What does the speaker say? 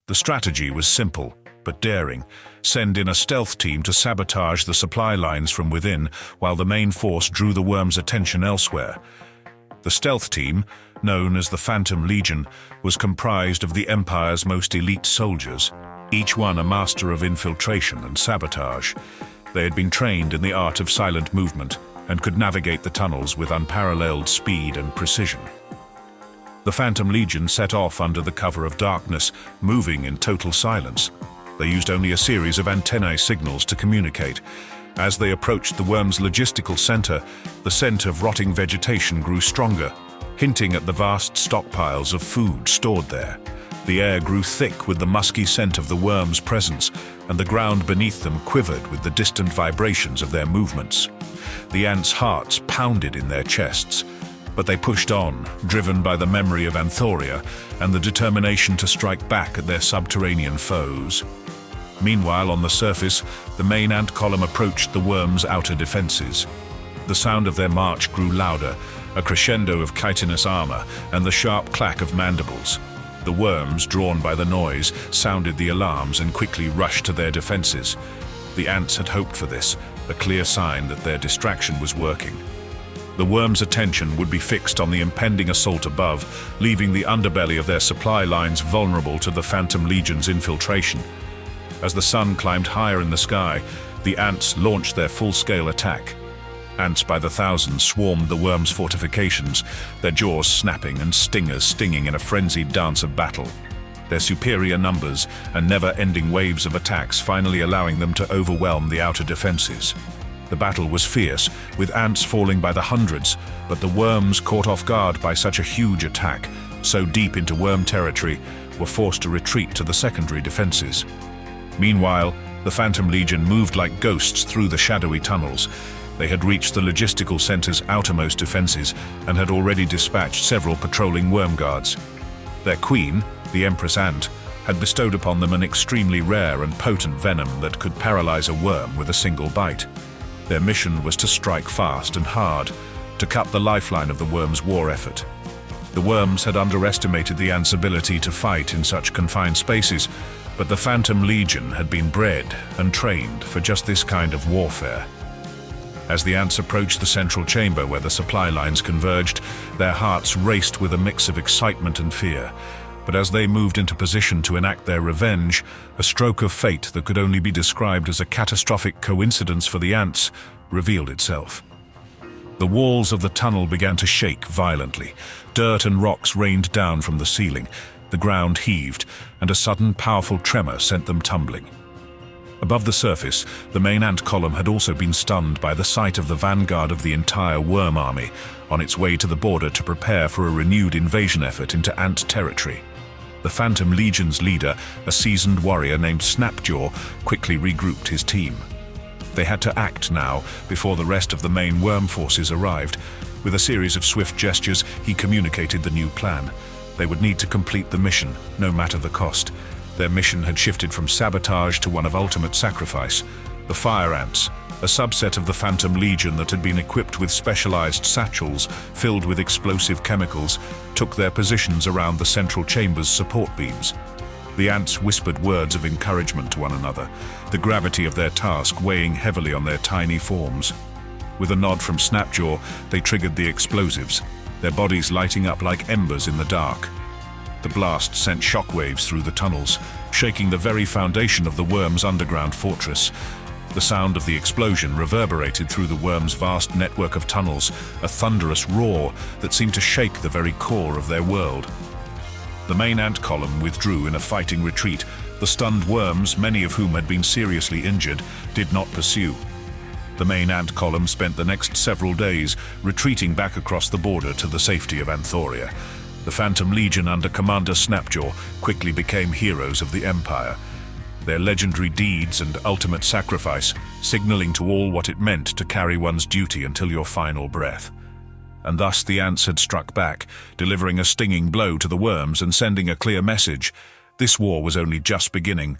The strategy was simple, but daring. Send in a stealth team to sabotage the supply lines from within, while the main force drew the worms' attention elsewhere. The stealth team, known as the Phantom Legion, was comprised of the Empire's most elite soldiers, each one a master of infiltration and sabotage. They had been trained in the art of silent movement and could navigate the tunnels with unparalleled speed and precision. The Phantom Legion set off under the cover of darkness, moving in total silence. They used only a series of antennae signals to communicate. As they approached the worm's logistical center, the scent of rotting vegetation grew stronger, hinting at the vast stockpiles of food stored there. The air grew thick with the musky scent of the worm's presence, and the ground beneath them quivered with the distant vibrations of their movements. The ants' hearts pounded in their chests, but they pushed on, driven by the memory of Anthoria and the determination to strike back at their subterranean foes. Meanwhile, on the surface, the main ant column approached the worms' outer defenses. The sound of their march grew louder, a crescendo of chitinous armor and the sharp clack of mandibles. The worms, drawn by the noise, sounded the alarms and quickly rushed to their defenses. The ants had hoped for this, a clear sign that their distraction was working. The worms' attention would be fixed on the impending assault above, leaving the underbelly of their supply lines vulnerable to the Phantom Legion's infiltration. As the sun climbed higher in the sky, the ants launched their full-scale attack. Ants by the thousands swarmed the worms' fortifications, their jaws snapping and stingers stinging in a frenzied dance of battle. Their superior numbers and never-ending waves of attacks finally allowing them to overwhelm the outer defenses. The battle was fierce, with ants falling by the hundreds, but the worms, caught off guard by such a huge attack, so deep into worm territory, were forced to retreat to the secondary defenses. Meanwhile, the Phantom Legion moved like ghosts through the shadowy tunnels. They had reached the logistical center's outermost defenses and had already dispatched several patrolling worm guards. Their queen, the Empress Ant, had bestowed upon them an extremely rare and potent venom that could paralyze a worm with a single bite. Their mission was to strike fast and hard, to cut the lifeline of the worms' war effort. The worms had underestimated the ants' ability to fight in such confined spaces, but the Phantom Legion had been bred and trained for just this kind of warfare. As the ants approached the central chamber where the supply lines converged, their hearts raced with a mix of excitement and fear. But as they moved into position to enact their revenge, a stroke of fate that could only be described as a catastrophic coincidence for the ants revealed itself. The walls of the tunnel began to shake violently. Dirt and rocks rained down from the ceiling. The ground heaved, and a sudden powerful tremor sent them tumbling. Above the surface, the main ant column had also been stunned by the sight of the vanguard of the entire worm army, on its way to the border to prepare for a renewed invasion effort into ant territory. The Phantom Legion's leader, a seasoned warrior named Snapjaw, quickly regrouped his team. They had to act now, before the rest of the main worm forces arrived. With a series of swift gestures, he communicated the new plan. They would need to complete the mission, no matter the cost. Their mission had shifted from sabotage to one of ultimate sacrifice. The Fire Ants, a subset of the Phantom Legion that had been equipped with specialized satchels filled with explosive chemicals, took their positions around the central chamber's support beams. The ants whispered words of encouragement to one another, the gravity of their task weighing heavily on their tiny forms. With a nod from Snapjaw, they triggered the explosives, their bodies lighting up like embers in the dark. The blast sent shockwaves through the tunnels, shaking the very foundation of the worm's underground fortress. The sound of the explosion reverberated through the worm's vast network of tunnels, a thunderous roar that seemed to shake the very core of their world. The main ant column withdrew in a fighting retreat. The stunned worms, many of whom had been seriously injured, did not pursue. The main ant column spent the next several days retreating back across the border to the safety of Anthoria. The Phantom Legion under Commander Snapjaw quickly became heroes of the Empire, their legendary deeds and ultimate sacrifice signaling to all what it meant to carry one's duty until your final breath. And thus the ants had struck back, delivering a stinging blow to the worms and sending a clear message. This war was only just beginning,